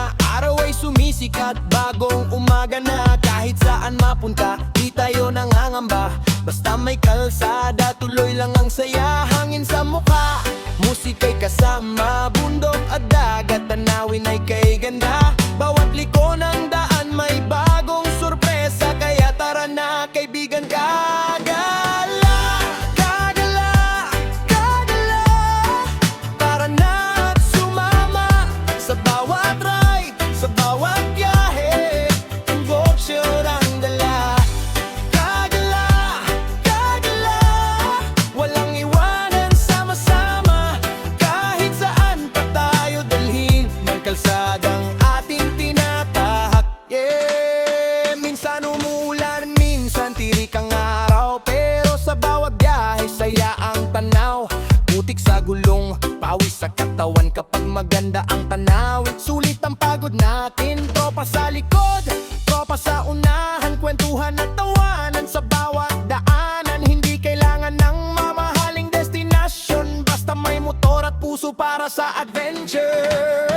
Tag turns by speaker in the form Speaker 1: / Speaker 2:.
Speaker 1: na, araw ay sumisikat, bagong umaga na. Kahit saan mapunta, di tayo nangangamba. Basta may kalsada, tuloy lang ang saya. Hangin sa mukha, musika'y kasama. Bundok at dagat, tanawin ay kay ganda. Bawat liko ng daan may bagong sorpresa. Kaya tara na kaibigan, kagala, kagala, kagala. Tara na at sumama sa bawat ride, sa bawat biyahe. Emosyon ang dala. Kagala, kagala, walang iwanan, sama-sama. Kahit saan pa tayo dalhin ng kalsadang ating tinatahak. Yeah, minsan umuulan, minsan tirik ang araw, pero sa bawat biyahe saya ang tanaw. Putik sa gulong, pawis sa katawan kapag maganda ang tanawin. Sulit ang pagod natin, tropa sa likod, tropa sa unahan. Kwentuhan at tawanan sa bawat daanan. Hindi kailangan ng mamahaling destinasyon, basta may motor at puso para sa adventure.